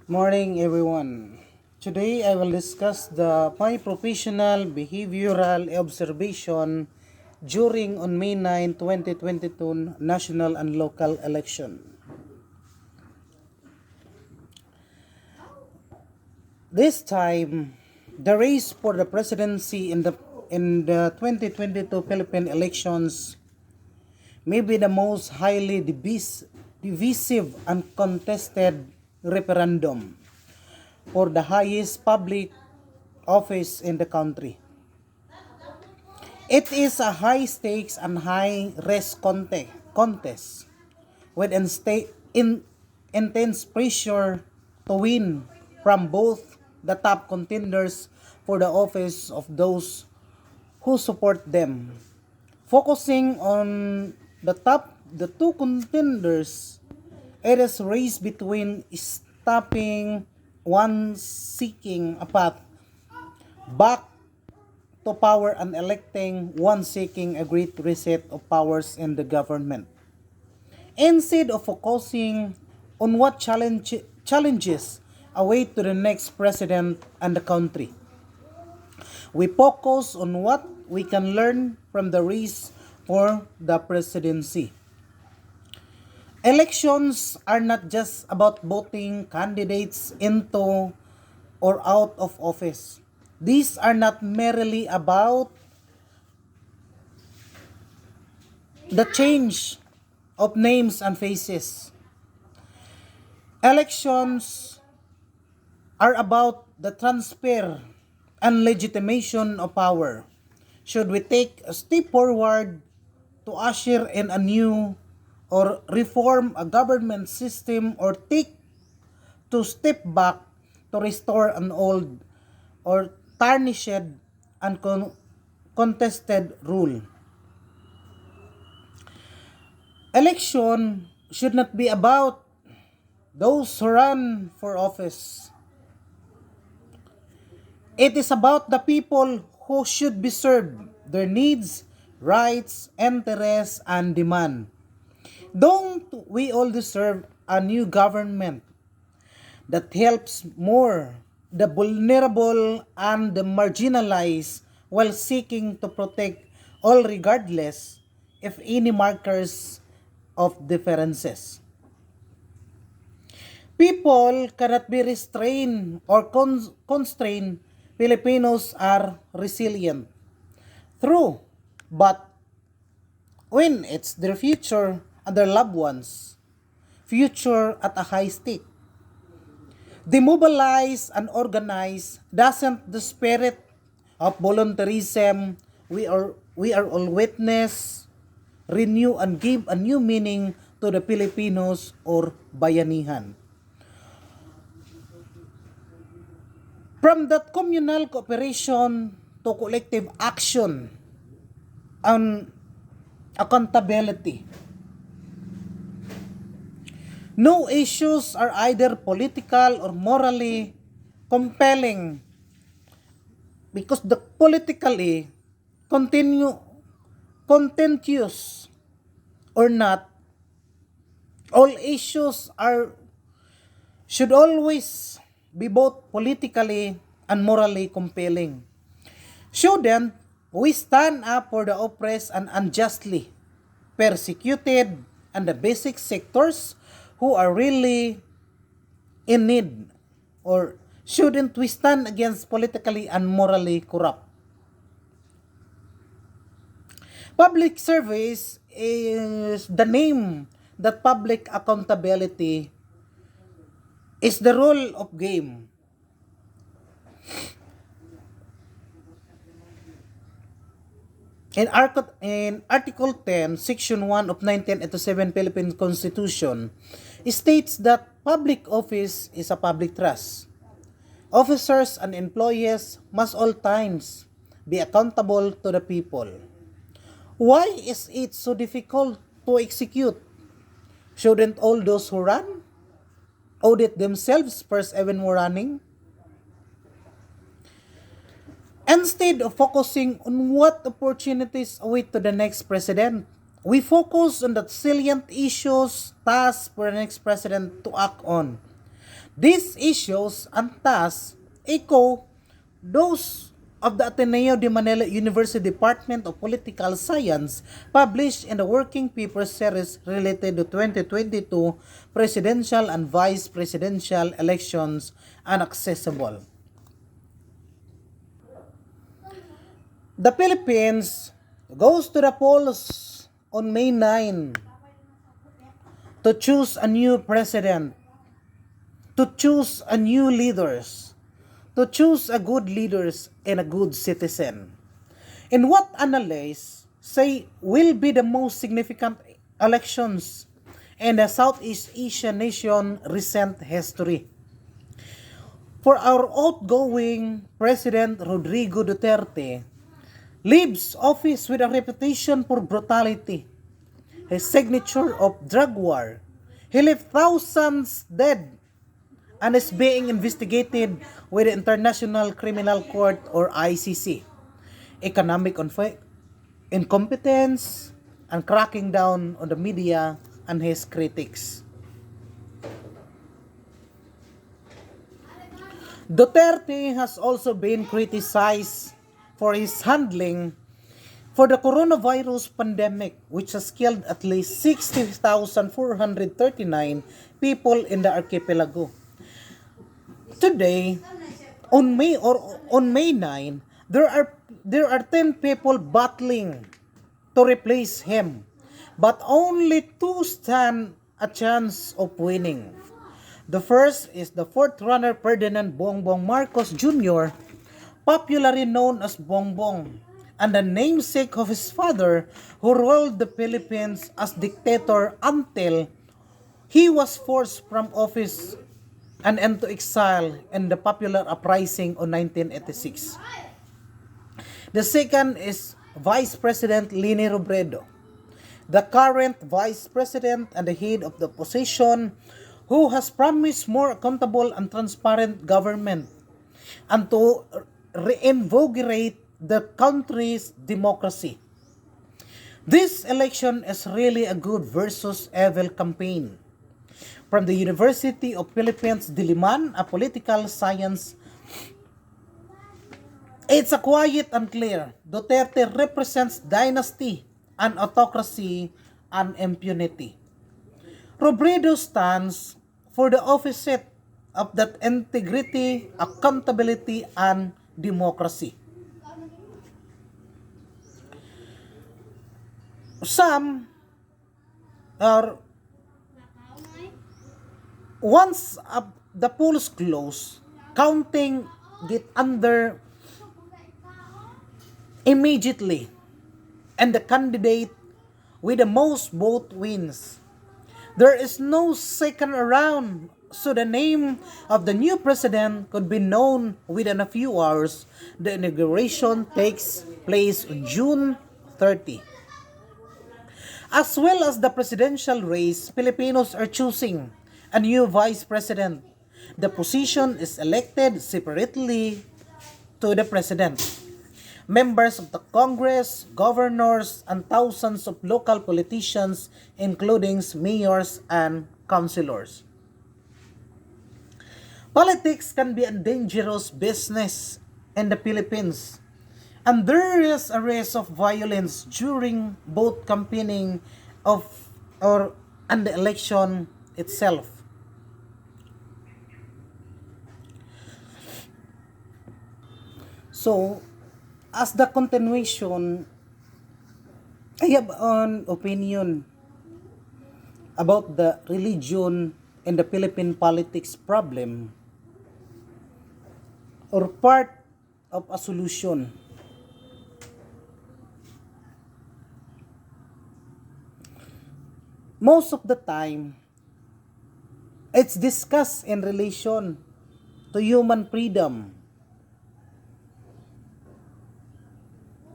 Morning, everyone. Today I will discuss my professional behavioral observation during on May 9, 2022 national and local election. This time, the race for the presidency in the 2022 Philippine elections may be the most highly divisive and contested referendum for the highest public office in the country. It is a high stakes and high risk contest with intense pressure to win from both the top contenders for the office of those who support them. Focusing on the two contenders, it is a race between stopping one seeking a path back to power and electing one seeking a great reset of powers in the government. Instead of focusing on what challenges await to the next president and the country, we focus on what we can learn from the race for the presidency. Elections are not just about voting candidates into or out of office. These are not merely about the change of names and faces. Elections are about the transfer and legitimation of power. Should we take a step forward to usher in a new or reform a government system, or take to step back to restore an old or tarnished and contested rule? Election should not be about those who run for office. It is about the people who should be served, their needs, rights, interests, and demand. Don't we all deserve a new government that helps more the vulnerable and the marginalized while seeking to protect all regardless if any markers of differences? People cannot be restrained or constrained. Filipinos are resilient. True, but when it's their future and their loved ones, future at a high stake. Demobilize and organize doesn't the spirit of voluntarism we are all witness, renew and give a new meaning to the Filipinos or bayanihan. From that communal cooperation to collective action and accountability. No issues are either political or morally compelling, because the politically continue contentious or not, all issues are should always be both politically and morally compelling. Shouldn't we stand up for the oppressed and unjustly persecuted and the basic sectors who are really in need? Or shouldn't we stand against politically and morally corrupt? Public service is the name that public accountability is the rule of game. In Article 10, Section 1 of 1987 Philippine Constitution, states that public office is a public trust. Officers and employees must all times be accountable to the people. Why is it so difficult to execute? Shouldn't all those who run audit themselves first even when running? Instead of focusing on what opportunities await to the next president, we focus on the salient issues, tasks for the next president to act on. These issues and tasks echo those of the Ateneo de Manila University Department of Political Science published in the working paper series related to 2022 presidential and vice presidential elections and accessible. The Philippines goes to the polls on May 9 to choose a new president, to choose a new leaders, to choose a good leaders and a good citizen. In what analysts say will be the most significant elections in the Southeast Asian nation recent history. For our outgoing President Rodrigo Duterte leaves office with a reputation for brutality, his signature of drug war. He left thousands dead and is being investigated with the International Criminal Court or ICC. Economic incompetence and cracking down on the media and his critics. Duterte has also been criticized for his handling for the coronavirus pandemic, which has killed at least 60,439 people in the archipelago. Today, on May 9, there are 10 people battling to replace him, but only two stand a chance of winning. The first is the fourth runner Ferdinand Bongbong Marcos Jr., popularly known as Bongbong, and the namesake of his father who ruled the Philippines as dictator until he was forced from office and into exile in the popular uprising of 1986. The second is Vice President Leni Robredo, the current Vice President and the head of the opposition who has promised more accountable and transparent government and to reinvigorate the country's democracy. This election is really a good versus evil campaign. From the University of Philippines Diliman, a political science, it's a quiet and clear. Duterte represents dynasty and autocracy and impunity. Robredo stands for the opposite of that integrity, accountability, and democracy. Some are once the polls close, counting get under immediately, and the candidate with the most vote wins. There is no second round, so the name of the new president could be known within a few hours. The inauguration takes place on June 30. As well as the presidential race, Filipinos are choosing a new vice president. The position is elected separately to the president. Members of the Congress, governors, and thousands of local politicians, including mayors and councilors. Politics can be a dangerous business in the Philippines, and there is a risk of violence during both campaigning of or and the election itself. So, as the continuation, I have an opinion about the religion and the Philippine politics problem or part of a solution. Most of the time, it's discussed in relation to human freedom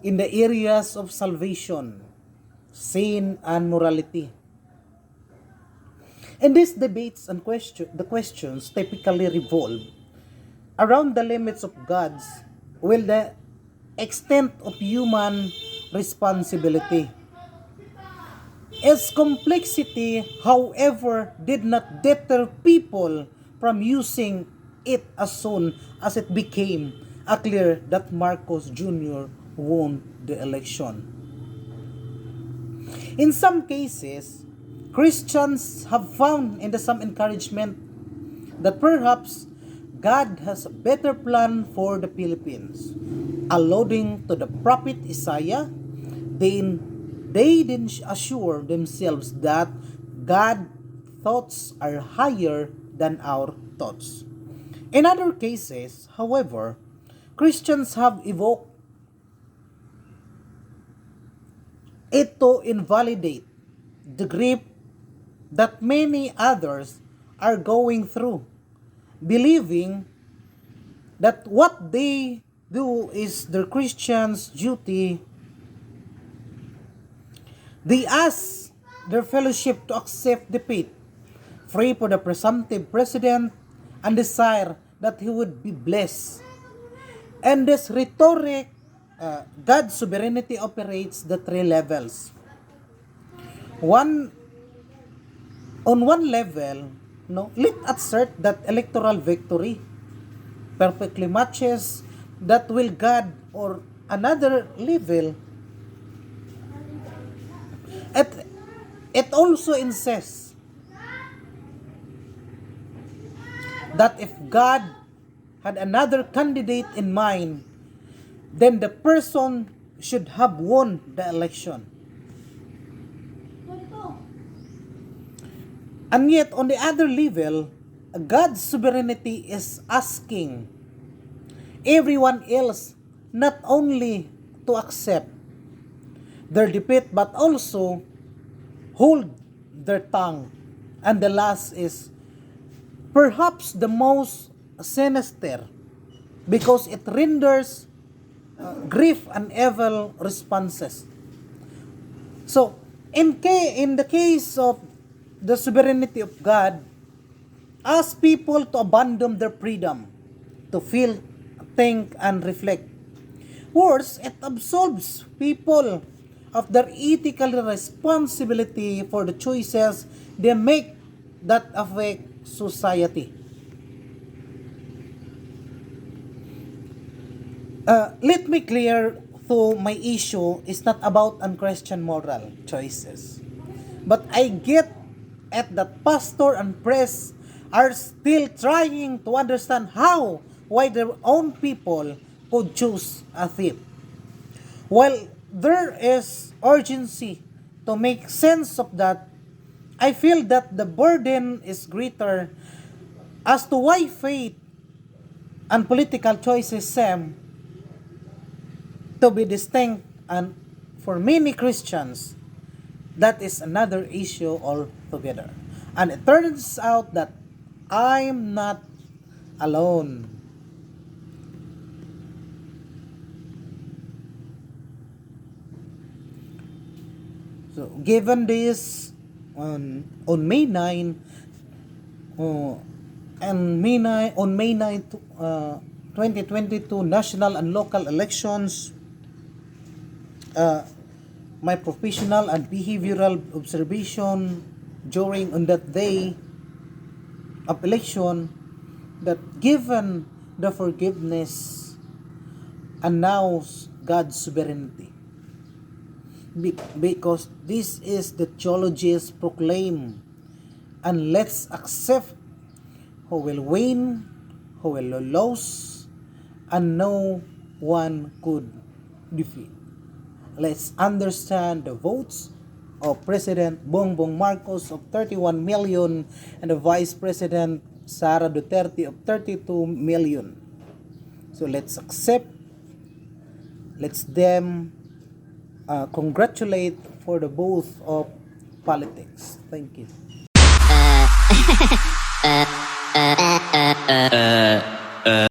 in the areas of salvation, sin, and morality. In these debates and the questions typically revolve around the limits of God's will, the extent of human responsibility. Its complexity, however, did not deter people from using it as soon as it became clear that Marcos Jr. won the election. In some cases, Christians have found in some encouragement that perhaps God has a better plan for the Philippines. Alluding to the prophet Isaiah, they didn't assure themselves that God's thoughts are higher than our thoughts. In other cases, however, Christians have evoked it to invalidate the grief that many others are going through, believing that what they do is their Christian's duty. They ask their fellowship to accept defeat, pray for the presumptive president, and desire that he would be blessed. And this rhetoric, God's sovereignty operates the three levels. On one level, let assert that electoral victory perfectly matches that will God, or another level, it also insists that if God had another candidate in mind, then the person should have won the election. And yet, on the other level, God's sovereignty is asking everyone else not only to accept their defeat, but also hold their tongue. And the last is perhaps the most sinister, because it renders grief and evil responses. So, in the case of the sovereignty of God, ask people to abandon their freedom to feel, think, and reflect. Worse, it absolves people of their ethical responsibility for the choices they make that affect society. Let me clear, though my issue is not about unquestioned moral choices, but I get at that pastor and press are still trying to understand why their own people could choose a thief. While there is urgency to make sense of that, I feel that the burden is greater as to why faith and political choices seem to be distinct, and for many Christians, that is another issue altogether. And it turns out that I'm not alone. So, given this, on May 9, on May 9, 2022 national and local elections, my professional and behavioral observation during on that day of election, that given the forgiveness announce God's sovereignty, because this is the theologies proclaim, and let's accept who will win, who will lose, and no one could defeat. Let's understand the votes of President Bongbong Marcos of 31 million and the Vice President Sara Duterte of 32 million. So let's accept, let's them congratulate for the both of politics. Thank you.